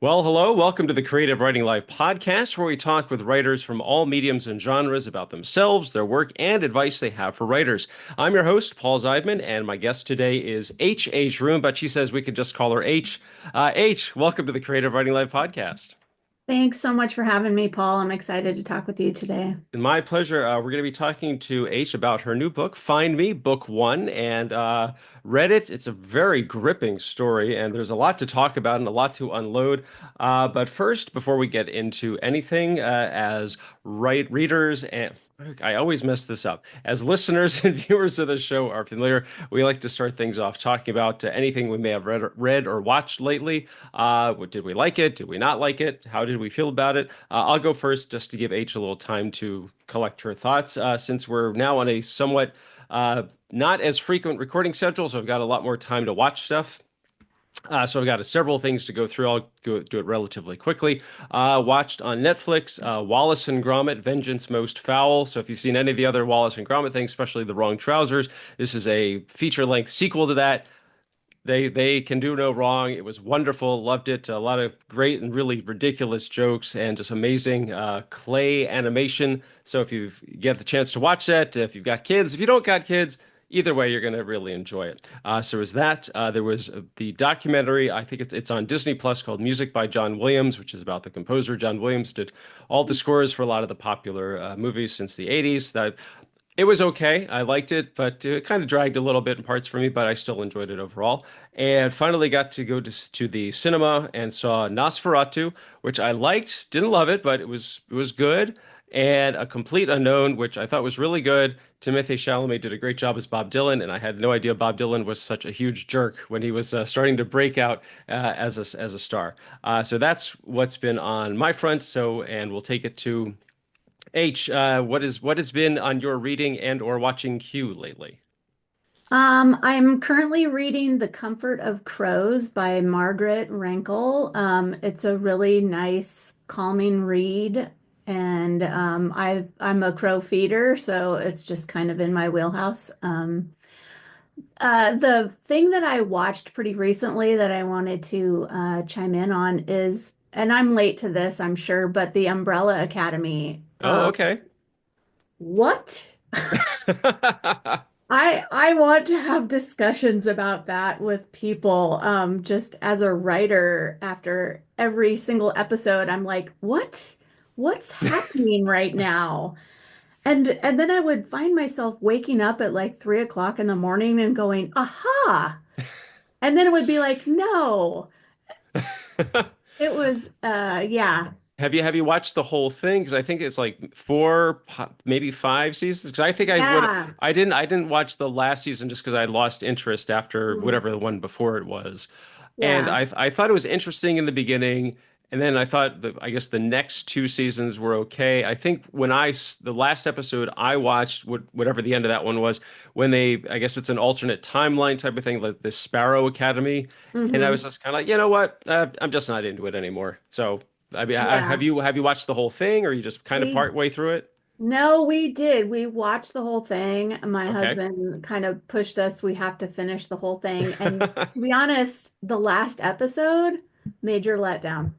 Well, hello. Welcome to the Creative Writing Live podcast, where we talk with writers from all mediums and genres about themselves, their work, and advice they have for writers. I'm your host, Paul Zeidman, and my guest today is H. Rune, but she says we could just call her H. H, welcome to the Creative Writing Live podcast. Thanks so much for having me, Paul. I'm excited to talk with you today. My pleasure. We're going to be talking to H about her new book, Find Me, Book One, and read it. It's a very gripping story, and there's a lot to talk about and a lot to unload. But first, before we get into anything, as readers and I always mess this up. As listeners and viewers of the show are familiar, we like to start things off talking about anything we may have read or watched lately. Did we like it? Did we not like it? How did we feel about it? I'll go first just to give H a little time to collect her thoughts, since we're now on a somewhat not as frequent recording schedule, so I've got a lot more time to watch stuff. So I've got several things to go through. I'll do it relatively quickly. Watched on Netflix, Wallace and Gromit: Vengeance Most Foul. So if you've seen any of the other Wallace and Gromit things, especially The Wrong Trousers, this is a feature-length sequel to that. They can do no wrong. It was wonderful. Loved it. A lot of great and really ridiculous jokes and just amazing clay animation. So if you get the chance to watch that, if you've got kids, if you don't got kids, either way, you're going to really enjoy it. So is that there was the documentary. I think it's on Disney Plus called Music by John Williams, which is about the composer. John Williams did all the scores for a lot of the popular movies since the 80s. That it was okay. I liked it, but it kind of dragged a little bit in parts for me, but I still enjoyed it overall. And finally got to go to the cinema and saw Nosferatu, which I liked. Didn't love it, but it was good. And A Complete Unknown, which I thought was really good. Timothée Chalamet did a great job as Bob Dylan, and I had no idea Bob Dylan was such a huge jerk when he was starting to break out as a star. So that's what's been on my front. So, and we'll take it to H, what has been on your reading and or watching queue lately? I'm currently reading The Comfort of Crows by Margaret Rankel. It's a really nice, calming read, and I'm a crow feeder, so it's just kind of in my wheelhouse. The thing that I watched pretty recently that I wanted to chime in on is, and I'm late to this, I'm sure, but The Umbrella Academy. Oh, okay. What? I want to have discussions about that with people. Just as a writer, after every single episode, I'm like, what? What's happening right now? And then I would find myself waking up at like 3 o'clock in the morning and going, aha. And then it would be like, no. It was yeah. Have you watched the whole thing? Because I think it's like four, maybe five seasons. Because I think Yeah. I didn't watch the last season just because I lost interest after Mhm. whatever the one before it was. And Yeah. I thought it was interesting in the beginning, and then I thought I guess the next two seasons were okay. I think the last episode I watched, whatever the end of that one was, when I guess it's an alternate timeline type of thing, like the Sparrow Academy, and I was Hmm. just kind of like, you know what, I'm just not into it anymore. So I mean, Yeah. have you watched the whole thing, or you just kind of We part way through it? No, we did. We watched the whole thing. My Okay. husband kind of pushed us. We have to finish the whole thing. And to be honest, the last episode, major letdown.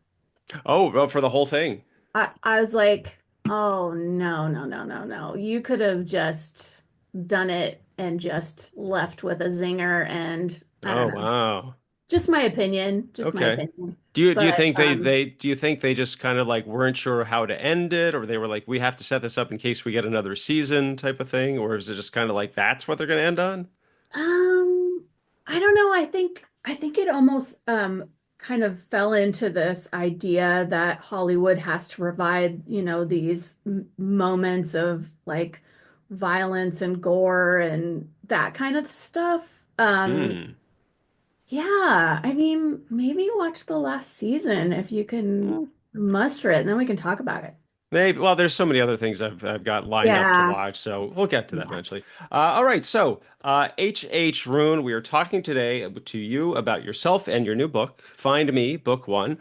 Oh, well, for the whole thing. I was like, oh, no, no, no, no, no. You could have just done it and just left with a zinger. And I don't Oh, know. wow. Just my opinion. Just my Okay. opinion. Do you But think do you think they just kind of like weren't sure how to end it, or they were like, we have to set this up in case we get another season type of thing, or is it just kind of like that's what they're going to end on? Um, I don't know. I think it almost kind of fell into this idea that Hollywood has to provide, these moments of like violence and gore and that kind of stuff. Hmm. Yeah, I mean, maybe watch the last season if you can muster it, and then we can talk about it. Maybe, well, there's so many other things I've got lined up to Yeah. watch, so we'll get to that Yeah. eventually. All right, so H. Rune, we are talking today to you about yourself and your new book, Find Me, Book One.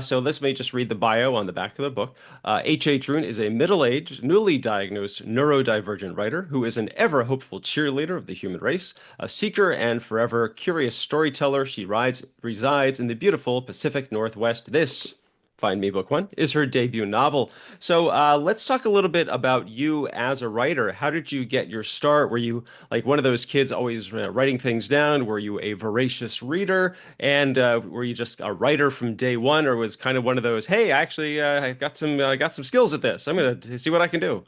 So let me just read the bio on the back of the book. H. Rune is a middle-aged, newly diagnosed neurodivergent writer who is an ever hopeful cheerleader of the human race, a seeker and forever curious storyteller. She resides in the beautiful Pacific Northwest. This Find Me Book One is her debut novel. So let's talk a little bit about you as a writer. How did you get your start? Were you like one of those kids always writing things down? Were you a voracious reader? And were you just a writer from day one, or was kind of one of those, hey, actually, I got some skills at this. I'm gonna see what I can do.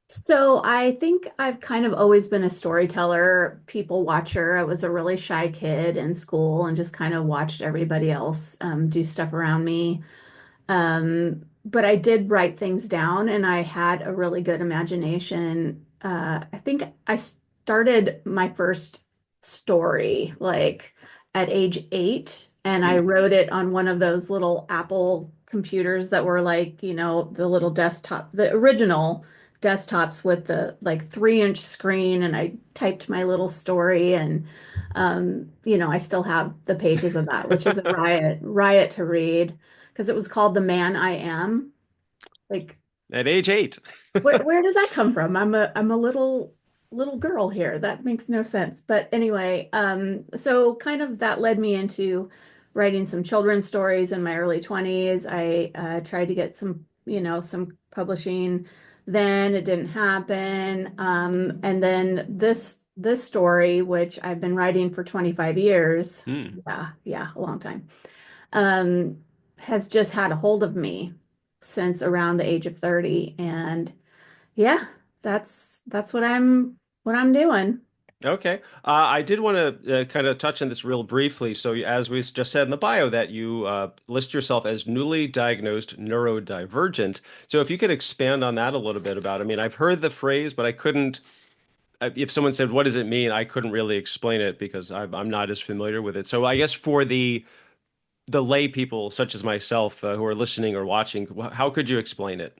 So I think I've kind of always been a storyteller, people watcher. I was a really shy kid in school and just kind of watched everybody else do stuff around me. But I did write things down and I had a really good imagination. I think I started my first story like at age 8, and I Hmm. wrote it on one of those little Apple computers that were like, the little desktop, the original desktops with the like 3-inch screen. And I typed my little story, and I still have the pages of that, which is a riot to read because it was called The Man I Am. Like, At age 8. where does that come from? I'm a little girl here. That makes no sense. But anyway, so kind of that led me into writing some children's stories in my early 20s. I tried to get some publishing. Then it didn't happen. And then this story, which I've been writing for 25 years, Hmm. yeah, a long time, um, has just had a hold of me since around the age of 30. And yeah, that's what I'm doing. Okay. I did want to kind of touch on this real briefly. So, as we just said in the bio, that you list yourself as newly diagnosed neurodivergent. So, if you could expand on that a little bit about, I mean, I've heard the phrase, but I couldn't, if someone said, what does it mean? I couldn't really explain it because I'm not as familiar with it. So, I guess for the lay people such as myself who are listening or watching, how could you explain it?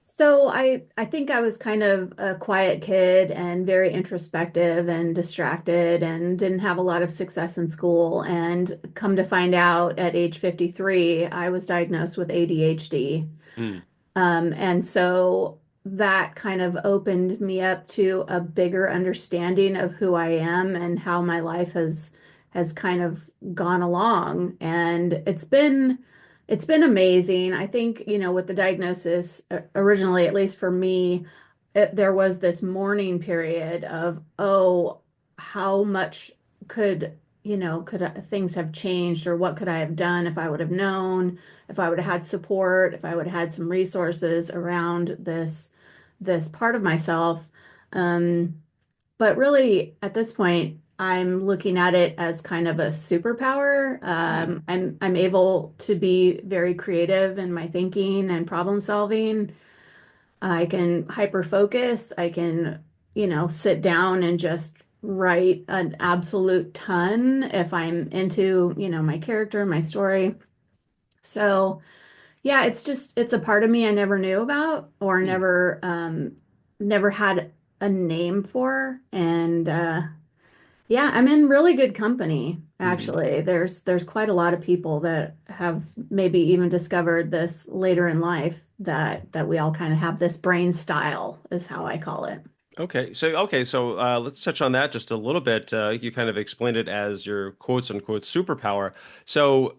So I think I was kind of a quiet kid and very introspective and distracted and didn't have a lot of success in school. And come to find out at age 53, I was diagnosed with ADHD. Hmm. And so that kind of opened me up to a bigger understanding of who I am and how my life has kind of gone along. And it's been amazing. I think, with the diagnosis, originally, at least for me, there was this mourning period of, oh, how much could, things have changed, or what could I have done if I would have known, if I would have had support, if I would have had some resources around this part of myself. Um, but really, at this point, I'm looking at it as kind of a superpower. Hmm. I'm able to be very creative in my thinking and problem solving. I can hyper focus. I can, sit down and just write an absolute ton if I'm into, my character, my story. So, yeah, it's a part of me I never knew about, or Hmm. never had a name for. And yeah, I'm in really good company, Hmm. actually. There's quite a lot of people that have maybe even discovered this later in life, that we all kind of have this brain style, is how I call it. Okay, so let's touch on that just a little bit. You kind of explained it as your quotes unquote superpower. So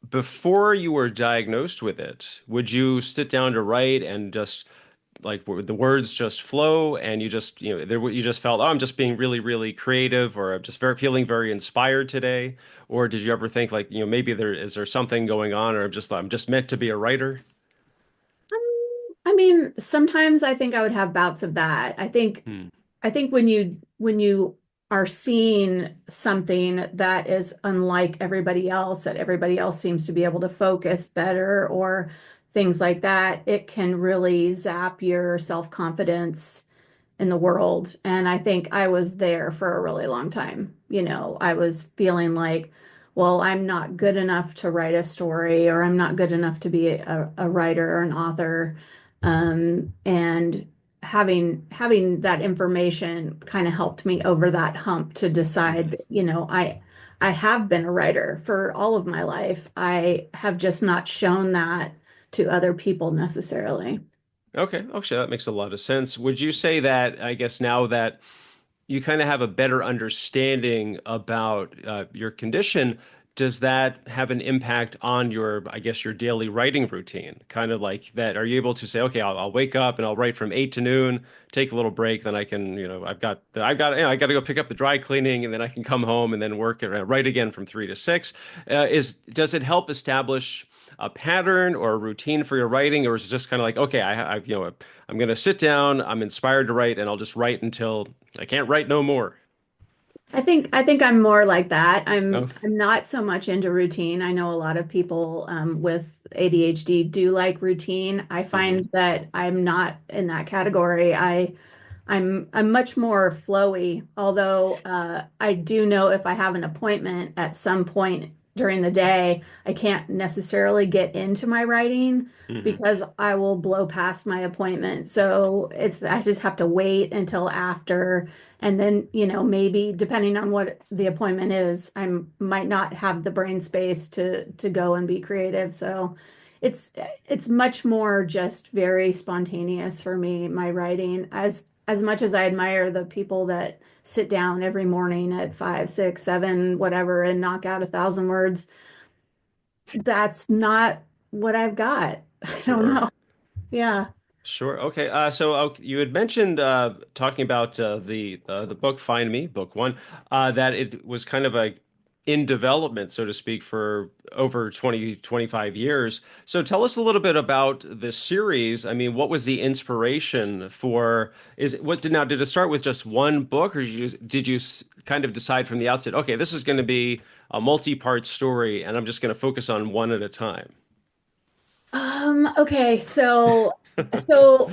before you were diagnosed with it, would you sit down to write and just like would the words just flow and you just you just felt, oh, I'm just being really really creative, or I'm just feeling very inspired today, or did you ever think like maybe there something going on, or I'm just meant to be a writer? I mean, sometimes I think I would have bouts of that. Hmm. I think when you are seeing something that is unlike everybody else, that everybody else seems to be able to focus better or things like that, it can really zap your self-confidence in the world. And I think I was there for a really long time. I was feeling like, well, I'm not good enough to write a story, or I'm not good enough to be a writer or an author. And having that information kind of helped me over that hump to decide Mhm. that, I have been a writer for all of my life. I have just not shown that to other people necessarily. Okay, actually, that makes a lot of sense. Would you say that, I guess now that you kind of have a better understanding about your condition, does that have an impact on your, I guess, your daily writing routine? Kind of like that, are you able to say, okay, I'll wake up and I'll write from 8 to noon, take a little break, then I can, I got to go pick up the dry cleaning, and then I can come home and then work write again from 3 to 6. Does it help establish a pattern or a routine for your writing, or is it just kind of like, okay, I'm going to sit down, I'm inspired to write, and I'll just write until I can't write no more. I think I'm more like that. Oh, I'm not so much into routine. I know a lot of people with ADHD do like routine. I hmm find that I'm not in that category. I'm much more flowy, although I do know if I have an appointment at some point during the day, I can't necessarily get into my writing hmm because I will blow past my appointment. So I just have to wait until after, and then, maybe depending on what the appointment is, I might not have the brain space to go and be creative. So it's it's much more just very spontaneous for me, my writing, as much as I admire the people that sit down every morning at 5, 6, 7, whatever, and knock out 1,000 words. That's not what I've got. I don't Sure. know. Yeah. Sure. Okay. You had mentioned talking about the book Find Me, book one, that it was kind of a in development, so to speak, for over 25 years. So tell us a little bit about this series. I mean, what was the inspiration for, did it start with just one book, or did you kind of decide from the outset, okay, this is going to be a multi-part story and I'm just going to focus on one at a time? Okay, so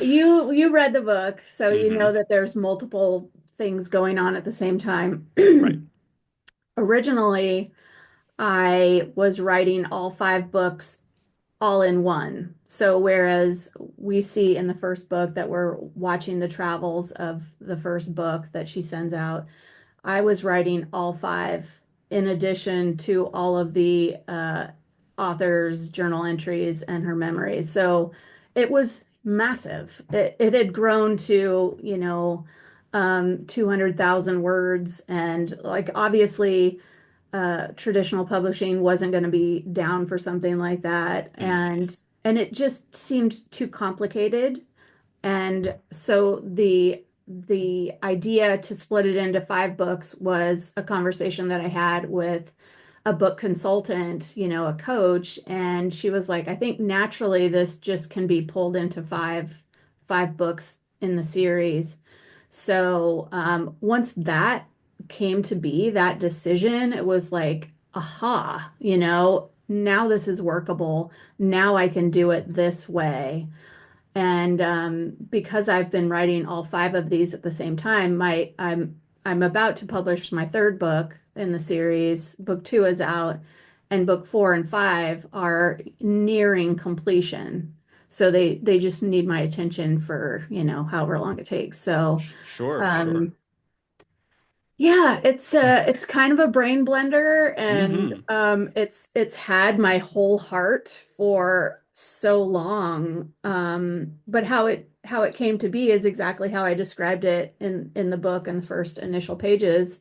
you read the book, so you know hmm that there's multiple things going on at the same time. Right. Originally, I was writing all 5 books all in one. So whereas we see in the first book that we're watching the travels of the first book that she sends out, I was writing all 5 in addition to all of the author's journal entries and her memories. So it was massive. It had grown to, 200,000 words. And like, obviously, traditional publishing wasn't going to be down for something like that. Mm. And it just seemed too complicated. And so the idea to split it into 5 books was a conversation that I had with a book consultant, a coach, and she was like, I think naturally this just can be pulled into five books in the series. So once that came to be, that decision, it was like, aha, now this is workable. Now I can do it this way. And because I've been writing all 5 of these at the same time, I'm about to publish my third book in the series. Book 2 is out, and book 4 and 5 are nearing completion. So they just need my attention for, however long it takes. So Sure, sure. um, yeah, it's kind of a brain blender, and hmm it's had my whole heart for so long. But how it came to be is exactly how I described it in the book in the first initial pages.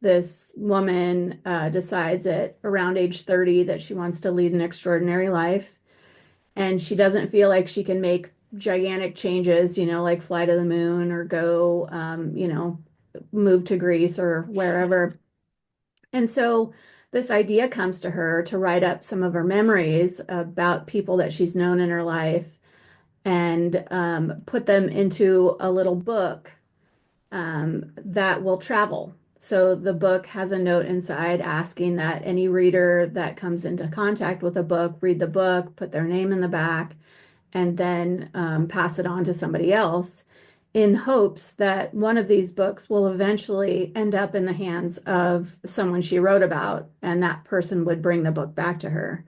This woman decides at around age 30 that she wants to lead an extraordinary life, and she doesn't feel like she can make gigantic changes, like fly to the moon or go, move to Greece or wherever. And so this idea comes to her to write up some of her memories about people that she's known in her life and put them into a little book that will travel. So the book has a note inside asking that any reader that comes into contact with a book read the book, put their name in the back, and then pass it on to somebody else. in hopes that one of these books will eventually end up in the hands of someone she wrote about, and that person would bring the book back to her.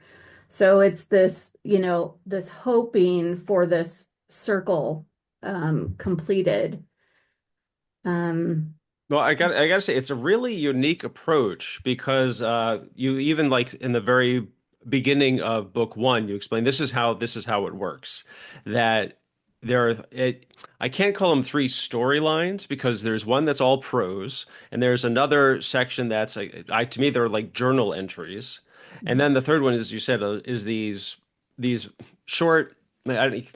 So it's this, this hoping for this circle completed. Um, Well, so I gotta say, it's a really unique approach because you even like in the very beginning of book one, you explain this is how it works. That there are I can't call them three storylines because there's one that's all prose, and there's another section that's to me they're like journal entries, and then the third one, as you said, is these short.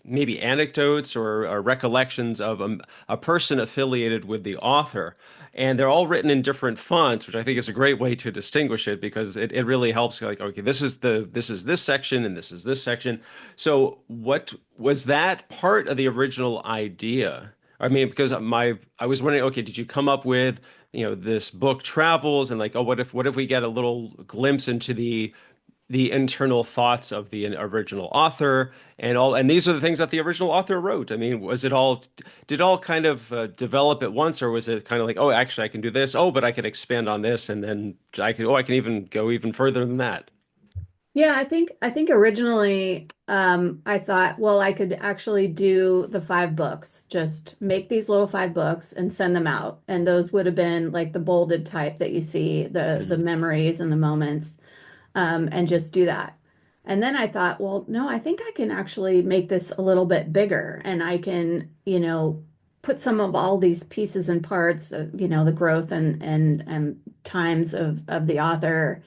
Maybe anecdotes or recollections of a person affiliated with the author, and they're all written in different fonts, which I think is a great way to distinguish it because it really helps. Like, okay, this is this section and this is this section. So, what was that part of the original idea? I mean, because I was wondering, okay, did you come up with, this book travels and like, oh, what if we get a little glimpse into the internal thoughts of the original author and these are the things that the original author wrote. I mean, did it all kind of develop at once, or was it kind of like, oh, actually I can do this, oh, but I can expand on this, and then I can even go even further than that. yeah, I think originally I thought, well, I could actually do the 5 books, just make these little 5 books and send them out. And those would have been like the bolded type that you see, the Mhm. memories and the moments, and just do that. And then I thought, well, no, I think I can actually make this a little bit bigger and I can, put some of all these pieces and parts of, the growth and times of the author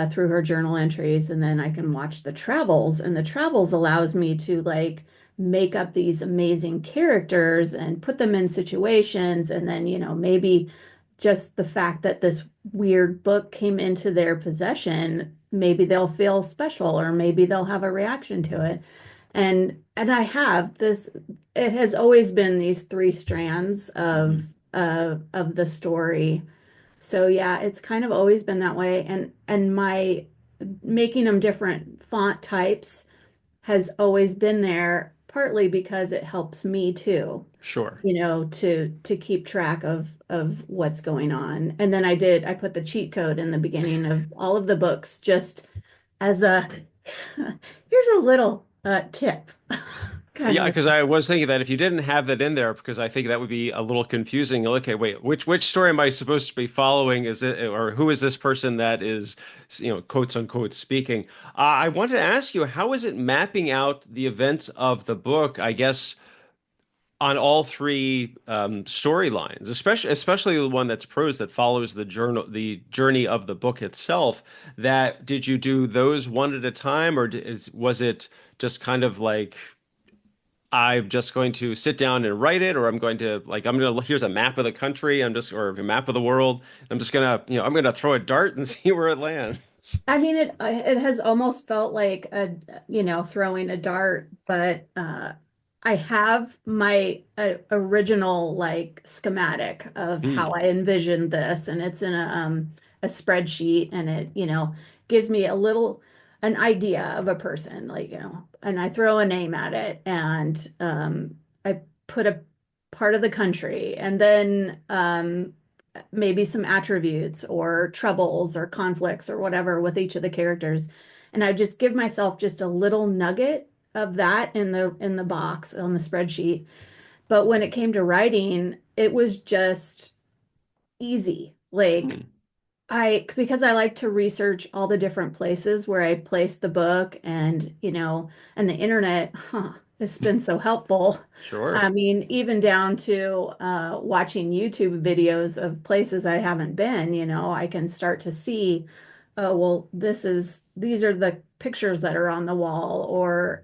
through her journal entries, and then I can watch the travels. And the travels allows me to like make up these amazing characters and put them in situations, and then maybe just the fact that this weird book came into their possession, maybe they'll feel special or maybe they'll have a reaction to it. And I have this, it has always been these 3 strands Mhm. of the story. So yeah, it's kind of always been that way. And my making them different font types has always been there, partly because it helps me too, Sure. to keep track of what's going on. And then I put the cheat code in the beginning of all of the books just as a here's a little tip kind Yeah, of. because I was thinking that if you didn't have that in there, because I think that would be a little confusing. Okay, wait, which story am I supposed to be following? Is it, or who is this person that is, quotes unquote speaking? I wanted to ask you, how is it mapping out the events of the book? I guess on all three storylines, especially the one that's prose that follows the journey of the book itself. That did you do those one at a time, or was it just kind of like? I'm just going to sit down and write it, or here's a map of the country, or a map of the world. I'm just gonna, I'm gonna throw a dart and see where it lands. I mean, it has almost felt like throwing a dart, but I have my original like schematic of how Hmm, I envisioned this, and it's in a spreadsheet, and it gives me an idea of a person, like and I throw a name at it, and I put a part of the country, and then maybe some attributes or troubles or conflicts or whatever with each of the characters. And I just give myself just a little nugget of that in the box on the spreadsheet. But when it came to writing, it was just easy. Like hmm, because I like to research all the different places where I place the book, and and the internet, it's been so helpful. sure. I mean, even down to watching YouTube videos of places I haven't been, I can start to see, oh, well, these are the pictures that are on the wall, or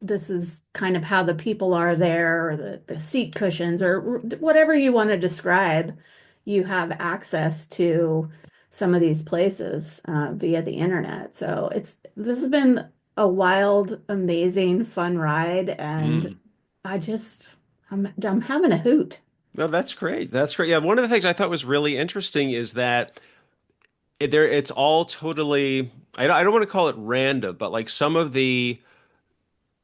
this is kind of how the people are there, or the seat cushions, or whatever you want to describe. You have access to some of these places via the internet. So this has been a wild, amazing, fun ride, and Hmm. I just I'm having a hoot. No, that's great. That's great. Yeah, one of the things I thought was really interesting is that it's all totally. I don't want to call it random, but like some of the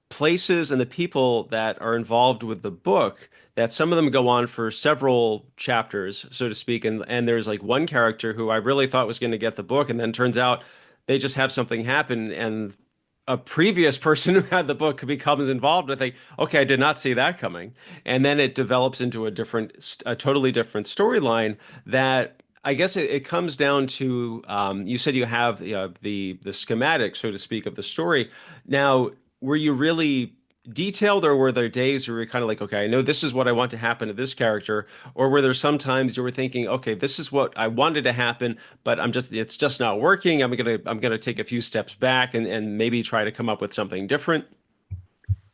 places and the people that are involved with the book, that some of them go on for several chapters, so to speak, and there's like one character who I really thought was going to get the book, and then turns out they just have something happen, and a previous person who had the book becomes involved. I think, okay, I did not see that coming, and then it develops into a totally different storyline that. I guess it comes down to you said you have the schematic, so to speak, of the story. Now, were you really detailed, or were there days where you were kind of like, okay, I know this is what I want to happen to this character, or were there some times you were thinking, okay, this is what I wanted to happen, but it's just not working. I'm gonna take a few steps back and maybe try to come up with something different.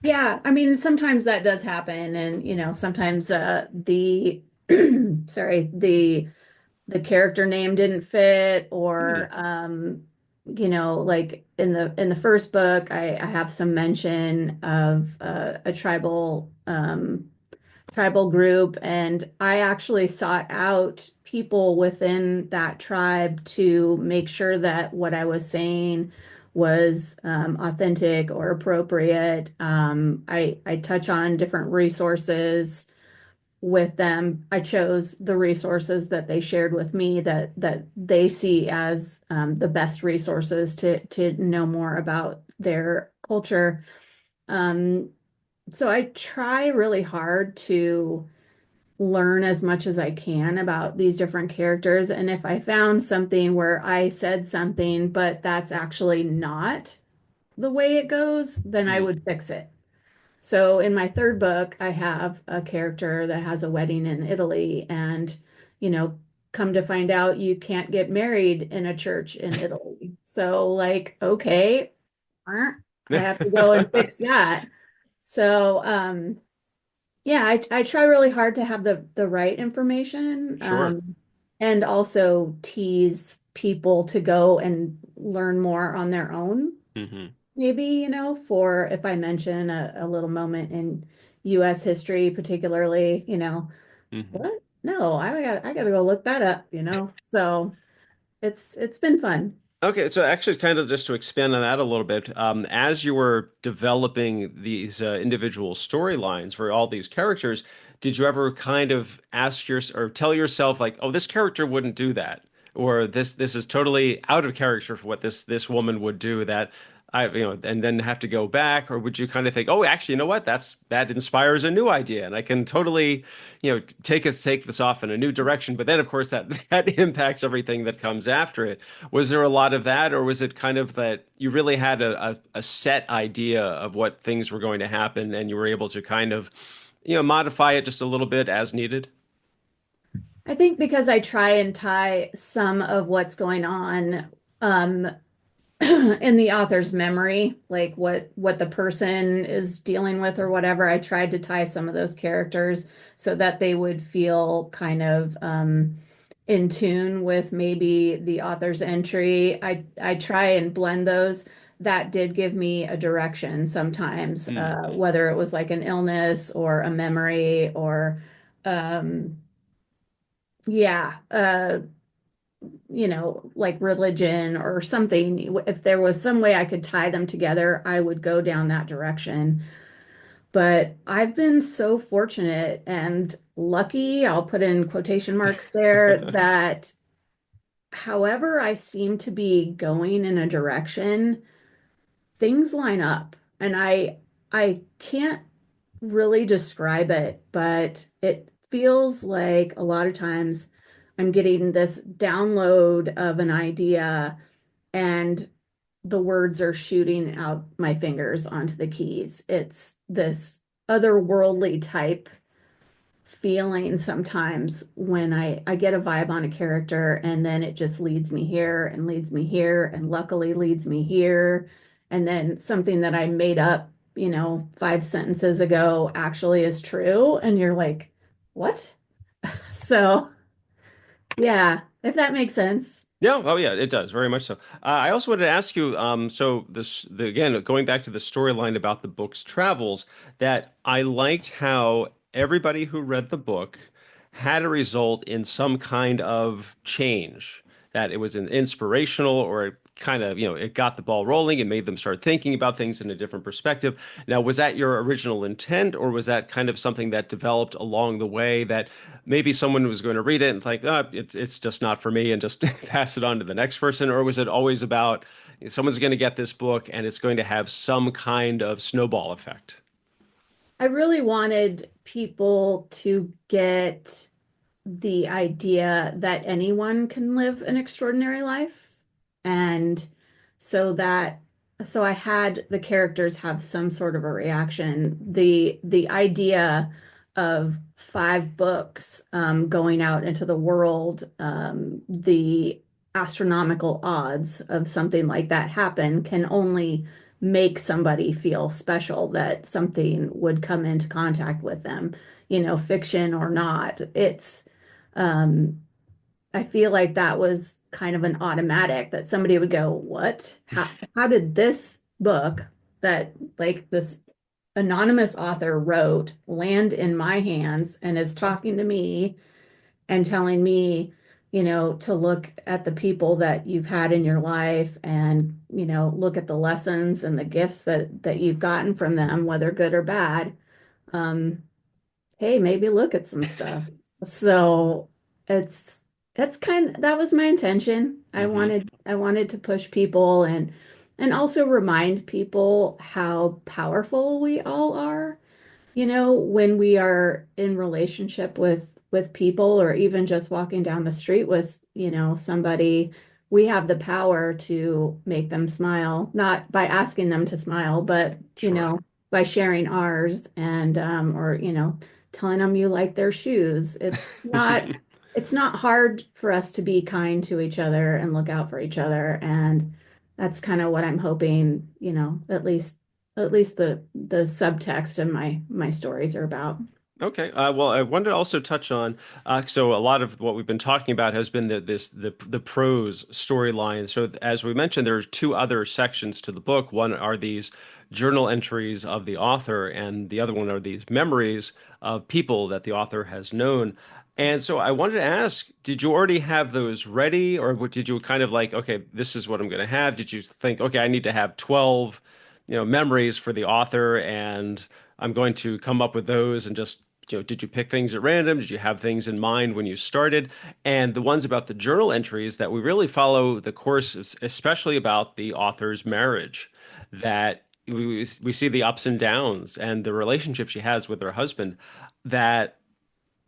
Yeah, I mean, sometimes that does happen, and sometimes the sorry, the character name didn't fit, Hmm. or like in the first book, I have some mention of a tribal group, and I actually sought out people within that tribe to make sure that what I was saying was authentic or appropriate. I touch on different resources with them. I chose the resources that they shared with me that they see as the best resources to know more about their culture. Um, so I try really hard to learn as much as I can about these different characters. And if I found something where I said something, but that's actually not the way it goes, then I Hmm. would fix it. So in my third book, I have a character that has a wedding in Italy, and, you know, come to find out you can't get married in a church in Italy. So, like, okay, I have to go and fix that. So, yeah, I try really hard to have the right information, Sure. and also tease people to go and learn more on their own. Hmm. Maybe, for if I mention a little moment in US history, particularly, Hmm. what? No, I gotta go look that up. So it's been fun. Okay, so actually, kind of just to expand on that a little bit, as you were developing these individual storylines for all these characters, did you ever kind of ask your or tell yourself like, "Oh, this character wouldn't do that," or "This is totally out of character for what this woman would do," that and then have to go back, or would you kind of think, "Oh, actually, you know what? That inspires a new idea, and I can totally, take this off in a new direction." But then, of course, that that impacts everything that comes after it. Was there a lot of that, or was it kind of that you really had a set idea of what things were going to happen and you were able to kind of, modify it just a little bit as needed? I think because I try and tie some of what's going on um in the author's memory, like what the person is dealing with or whatever, I tried to tie some of those characters so that they would feel kind of in tune with maybe the author's entry. I try and blend those. That did give me a direction sometimes, Hmm. whether it was like an illness or a memory or um yeah, like religion or something. If there was some way I could tie them together, I would go down that direction. But I've been so fortunate and lucky, I'll put in quotation marks there, that however I seem to be going in a direction, things line up. And I can't really describe it, but it feels like a lot of times I'm getting this download of an idea, and the words are shooting out my fingers onto the keys. It's this otherworldly type feeling sometimes when I get a vibe on a character, and then it just leads me here and leads me here and luckily leads me here. And then something that I made up, 5 sentences ago actually is true. And you're like, what? So, yeah, if that makes sense. Yeah, oh yeah, it does very much so. I also wanted to ask you, so again, going back to the storyline about the book's travels, that I liked how everybody who read the book had a result in some kind of change. that it was an inspirational or it kind of, it got the ball rolling and made them start thinking about things in a different perspective. Now, was that your original intent, or was that kind of something that developed along the way that maybe someone was going to read it and think, oh, it's just not for me and just pass it on to the next person? Or was it always about someone's going to get this book and it's going to have some kind of snowball effect? I really wanted people to get the idea that anyone can live an extraordinary life. And so that so I had the characters have some sort of a reaction. The idea of 5 books going out into the world, the astronomical odds of something like that happen can only make somebody feel special that something would come into contact with them, fiction or not. Um, I feel like that was kind of an automatic that somebody would go, "What? How did this book that like this anonymous author wrote land in my hands and is talking to me and telling me, to look at the people that you've had in your life and, look at the lessons and the gifts that you've gotten from them, whether good or bad. Um, hey, maybe look at some stuff." So it's that was my intention. I Hmm. wanted I wanted to push people and also remind people how powerful we all are. When we are in relationship with people or even just walking down the street with, somebody, we have the power to make them smile, not by asking them to smile, but, Sure. by sharing ours and or, telling them you like their shoes. It's not hard for us to be kind to each other and look out for each other. And that's kind of what I'm hoping, at least the subtext of my stories are about. Okay. Well, I wanted to also touch on so a lot of what we've been talking about has been the prose storyline. So as we mentioned, there are two other sections to the book. One are these journal entries of the author, and the other one are these memories of people that the author has known. And so I wanted to ask, did you already have those ready, or did you kind of like, okay, this is what I'm going to have? Did you think, okay, I need to have 12, memories for the author, and I'm going to come up with those and just, did you pick things at random? Did you have things in mind when you started? And the ones about the journal entries that we really follow the course, especially about the author's marriage, that we see the ups and downs and the relationship she has with her husband. That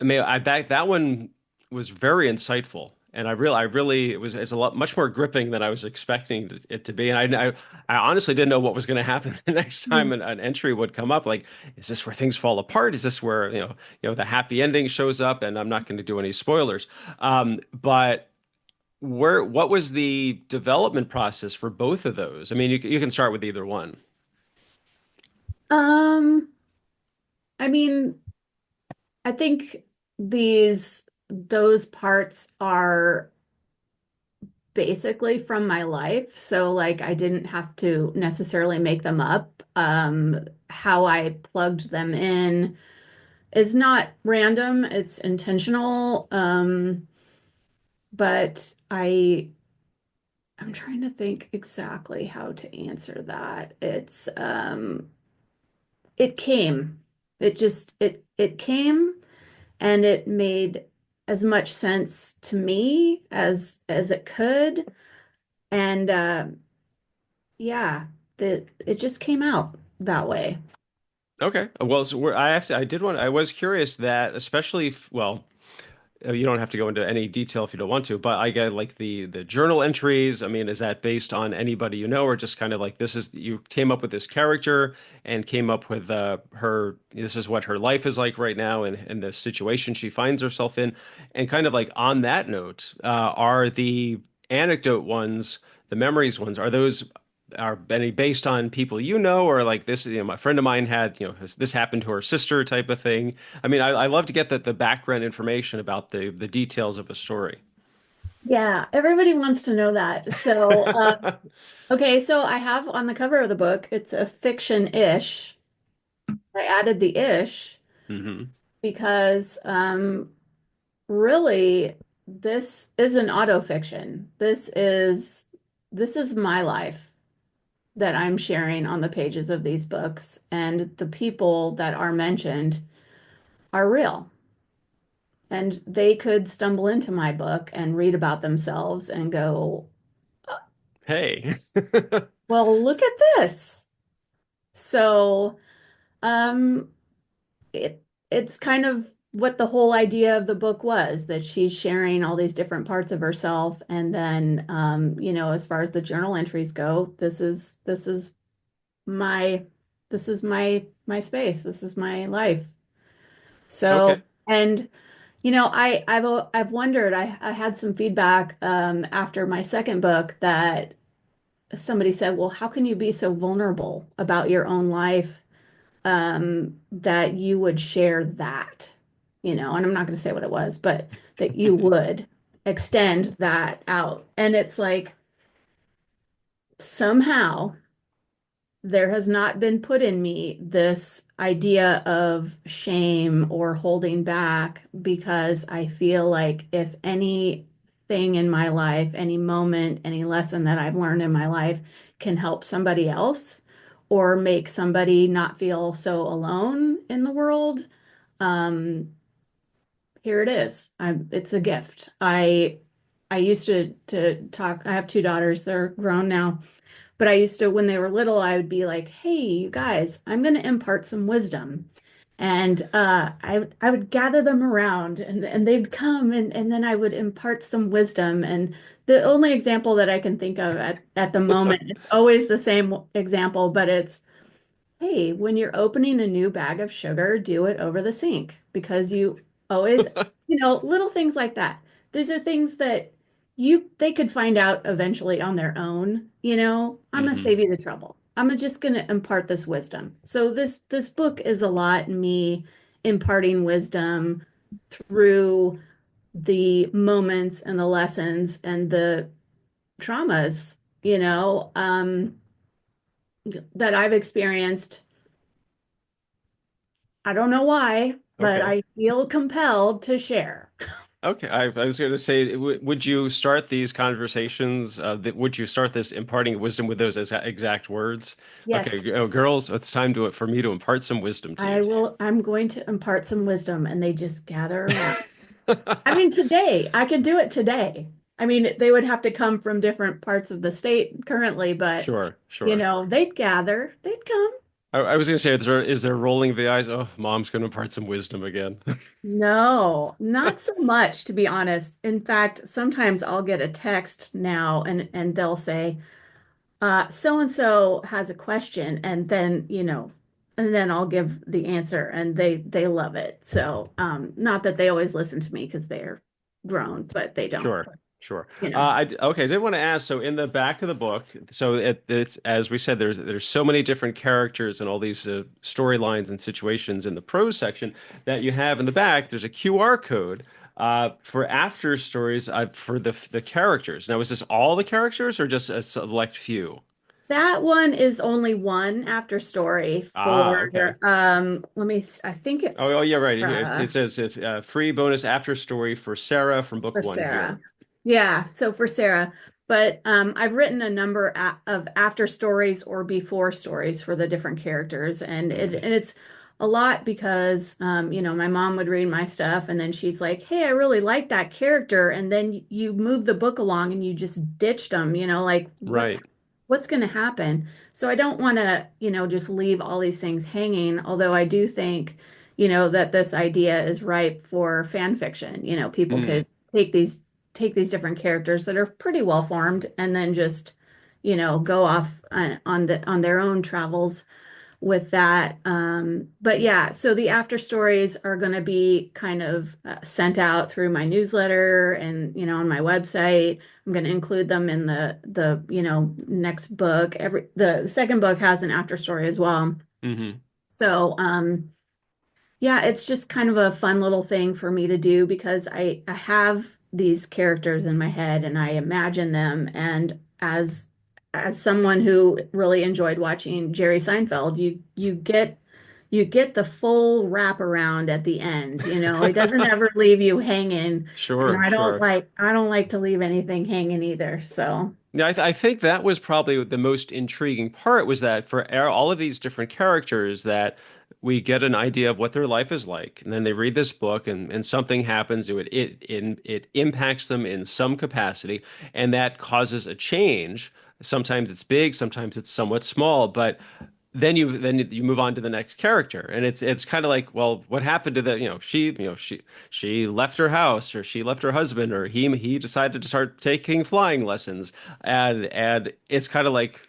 I mean, that one was very insightful, and I really it's a lot much more gripping than I was expecting it to be, and I honestly didn't know what was going to happen the next time an entry would come up. Like, is this where things fall apart? Is this where the happy ending shows up? And I'm not going to do any spoilers, but what was the development process for both of those? I mean, you can start with either one. Um, I mean, I think those parts are basically from my life. So like I didn't have to necessarily make them up. How I plugged them in is not random, it's intentional. But I'm trying to think exactly how to answer that. It came. It came and it made as much sense to me as it could. And yeah, it just came out that way. Okay. Well, so I was curious that, especially well, you don't have to go into any detail if you don't want to, but I get like the journal entries. I mean, is that based on anybody you know, or just kind of like this is you came up with this character and came up with her. This is what her life is like right now, and the situation she finds herself in, and kind of like on that note, are the anecdote ones, the memories ones, are those? Are any based on people you know, or like this, my friend of mine had, this happened to her sister type of thing. I mean, I love to get the background information about the details of a story. Yeah, everybody wants to know that. So, okay, so I have on the cover of the book, it's a fiction-ish. I added the ish Hmm. because really. this is an autofiction. This is my life that I'm sharing on the pages of these books, and the people that are mentioned are real. And they could stumble into my book and read about themselves and go, Hey. well, look at this. So, um, it it's kind of what the whole idea of the book was, that she's sharing all these different parts of herself. And then, as far as the journal entries go, this is my my space. This is my life. So, Okay. and I've wondered. I had some feedback after my second book that somebody said, "Well, how can you be so vulnerable about your own life that you would share that?" And I'm not going to say what it was, but that you would extend that out. And it's like somehow there has not been put in me this idea of shame or holding back, because I feel like if anything in my life, any moment, any lesson that I've learned in my life can help somebody else or make somebody not feel so alone in the world, um, here it is. It's a gift. I used to talk. I have two daughters. They're grown now. But I used to, when they were little, I would be like, "Hey, you guys, I'm going to impart some wisdom." And I would gather them around, and they'd come, and then I would impart some wisdom. And the only example that I can think of at the moment, it's always the same example, but it's, hey, when you're opening a new bag of sugar, do it over the sink, because you always, little things like that. These are things that they could find out eventually on their own. I'm gonna Hmm. save you the trouble. I'm just gonna impart this wisdom. So this book is a lot me imparting wisdom through the moments and the lessons and the traumas, that I've experienced. I don't know why, but Okay. I feel compelled to share. Okay. I was going to say, would you start these conversations? Would you start this imparting wisdom with those exact words? Okay, Yes, girls, it's time for me to impart some wisdom to I you. will. I'm going to impart some wisdom, and they just gather around. I mean, today, I could do it today. I mean, they would have to come from different parts of the state currently, but Sure, sure. they'd gather, they'd come. I was going to say, is there rolling the eyes? Oh, mom's going to impart some wisdom again. No, not so much, to be honest. In fact, sometimes I'll get a text now, and they'll say, so and so has a question, and then I'll give the answer, and they love it. So, not that they always listen to me because they're grown, but they don't, Sure, sure. you know. Okay, I did want to ask. So, in the back of the book, so it's as we said, there's so many different characters and all these storylines and situations in the prose section that you have in the back. There's a QR code for after stories for the characters. Now, is this all the characters or just a select few? That one is only one after story Ah, okay. for I think Oh, it's yeah, right. Here it says if free bonus after story for Sarah from book for one here. Sarah. Yeah, so for Sarah. But I've written a number of after stories or before stories for the different characters, and Hmm. it's a lot because my mom would read my stuff, and then she's like, "Hey, I really like that character," and then you move the book along and you just ditched them, like Right. what's going to happen? So I don't want to, just leave all these things hanging, although I do think, that this idea is ripe for fan fiction. People Mm. could take these different characters that are pretty well formed and then just, go off on their own travels with that. But yeah, so the after stories are going to be kind of sent out through my newsletter and, on my website. I'm going to include them in the next book. The second book has an after story as well. Hmm. So, yeah, it's just kind of a fun little thing for me to do because I have these characters in my head and I imagine them. And as someone who really enjoyed watching Jerry Seinfeld, you get you get the full wraparound at the end. He doesn't ever leave you hanging, and Sure, sure. I don't like to leave anything hanging either. So, Yeah, I think that was probably the most intriguing part was that for all of these different characters that we get an idea of what their life is like, and then they read this book and something happens to it. It impacts them in some capacity, and that causes a change. Sometimes it's big, sometimes it's somewhat small, but then you move on to the next character, and it's kind of like, well, what happened to the, she left her house, or she left her husband, or he decided to start taking flying lessons, and it's kind of like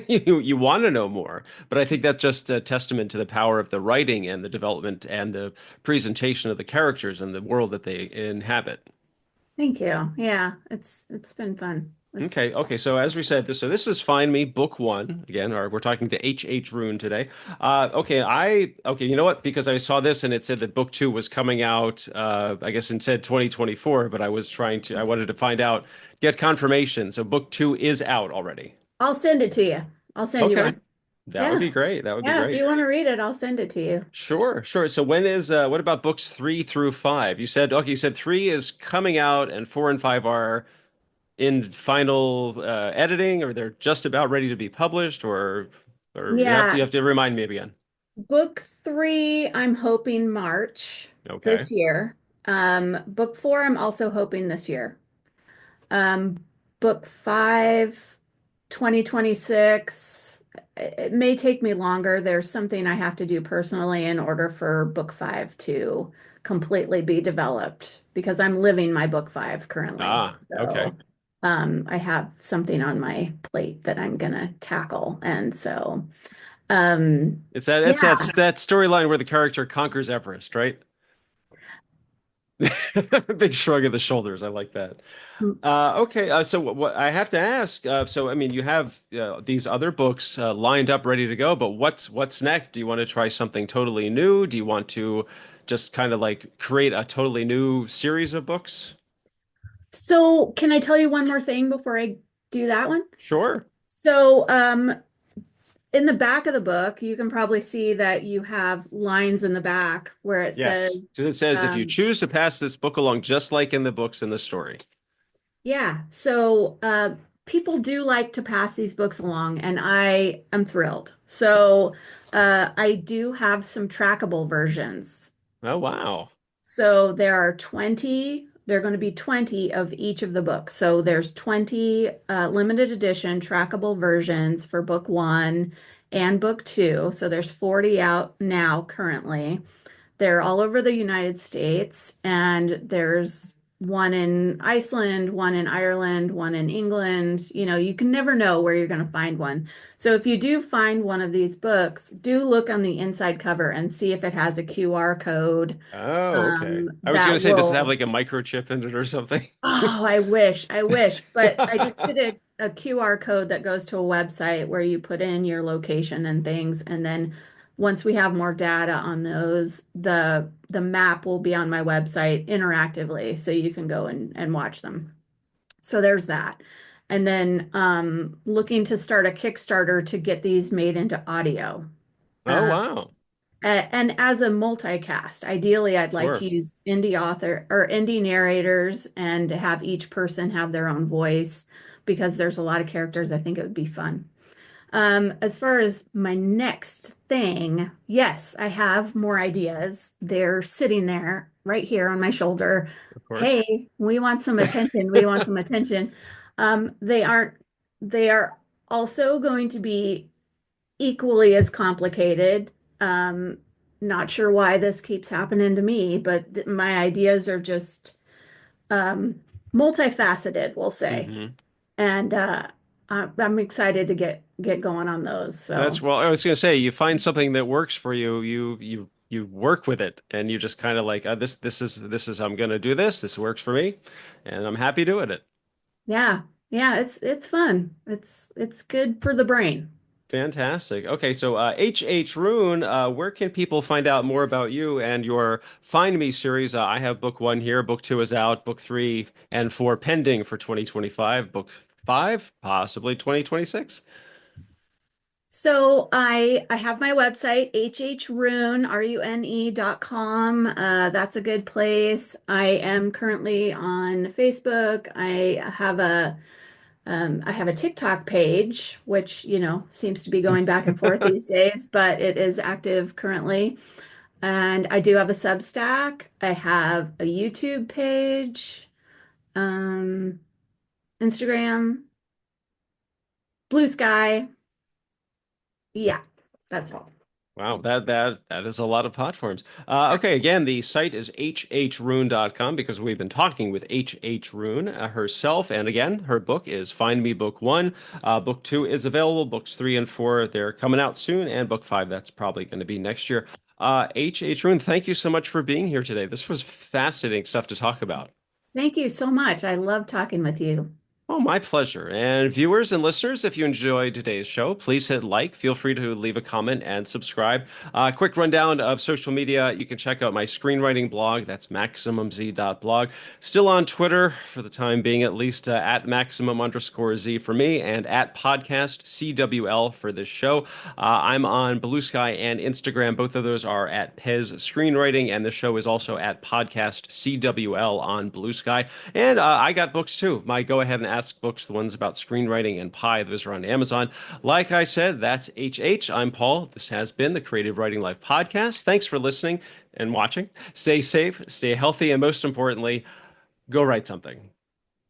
you want to know more. But I think that's just a testament to the power of the writing and the development and the presentation of the characters and the world that they inhabit. thank you. Yeah, it's been fun. It's Okay. So as we said, this is Find Me Book One again. Or we're talking to H. Rune today. Okay. You know what? Because I saw this and it said that Book Two was coming out. I guess it said 2024, but I wanted to find out, get confirmation. So Book Two is out already. I'll send it to you. I'll send you Okay, one. that would Yeah. be great. That would be Yeah, if great. you want to read it, I'll send it to you. Sure, sure. So what about books three through five? You said three is coming out and four and five are in final editing, or they're just about ready to be published, or you Yeah, have to remind me again. book three, I'm hoping March Okay. this year. Book four, I'm also hoping this year. Um, book five, 2026. It may take me longer. There's something I have to do personally in order for book five to completely be developed because I'm living my book five currently. Ah, okay. So, I have something on my plate that I'm gonna tackle. And so, It's yeah. that storyline where the character conquers Everest, right? Big shrug of the shoulders. I like that. Okay, so what I have to ask, so I mean, you have these other books lined up, ready to go, but what's next? Do you want to try something totally new? Do you want to just kind of like create a totally new series of books? So, can I tell you one more thing before I do that one? Sure. So, in the back of the book, you can probably see that you have lines in the back where it Yes. says, So it says if you um, choose to pass this book along, just like in the books in the story. yeah. So, people do like to pass these books along, and I am thrilled. So, I do have some trackable versions. Oh, wow. So there are going to be 20 of each of the books. So there's 20 limited edition trackable versions for book one and book two. So there's 40 out now currently. They're all over the United States, and there's one in Iceland, one in Ireland, one in England. You can never know where you're going to find one. So if you do find one of these books, do look on the inside cover and see if it has a QR code Oh, okay. I was gonna that say, does it have will. like a microchip in it or something? Oh, I wish, but I just did a QR code that goes to a website where you put in your location and things, and then once we have more data on those, the map will be on my website interactively, so you can go and watch them. So there's that. And then looking to start a Kickstarter to get these made into audio. Oh, Uh, wow. and as a multicast, ideally, I'd like to Sure. use indie author or indie narrators and have each person have their own voice because there's a lot of characters. I think it would be fun. As far as my next thing, yes, I have more ideas. They're sitting there right here on my shoulder. Of course. Hey, we want some attention. We want some attention. They aren't, they are also going to be equally as complicated. Um, Not sure why this keeps happening to me, but my ideas are just um, multifaceted, we'll say. Hmm. And I'm excited to get going on those. So Well, I was gonna say, you find something that works for you, you work with it, and you just kind of like, this is I'm gonna do this. This works for me, and I'm happy doing it. yeah, yeah, it's fun. It's good for the brain. Fantastic. Okay, so H. Rune, where can people find out more about you and your Find Me series? I have book one here, book two is out, book three and four pending for 2025, book five, possibly 2026. So I have my website, hhrune.com. That's a good place. I am currently on Facebook. I have a TikTok page, which, seems to be going back and forth these days, but it is active currently. And I do have a Substack. I have a YouTube page, um, Instagram, Blue Sky. Yeah, that's all. Wow, that is a lot of platforms. Okay, again, the site is hhrune.com because we've been talking with H. Rune herself. And again, her book is Find Me Book One. Book two is available. Books three and four, they're coming out soon. And book five, that's probably going to be next year. H. Rune, thank you so much for being here today. This was fascinating stuff to talk about. Thank you so much. I love talking with you. Oh, my pleasure. And viewers and listeners, if you enjoyed today's show, please hit like. Feel free to leave a comment and subscribe. Quick rundown of social media. You can check out my screenwriting blog. That's maximumz.blog. Still on Twitter for the time being, at least at maximum_Z for me and at podcast CWL for this show. I'm on Blue Sky and Instagram. Both of those are at Pez Screenwriting, and the show is also at podcast CWL on Blue Sky. And I got books too. My Go Ahead and Ask books, the ones about screenwriting and pie, those are on Amazon. Like I said, that's HH. I'm Paul. This has been the Creative Writing Life podcast. Thanks for listening and watching. Stay safe, stay healthy, and most importantly, go write something.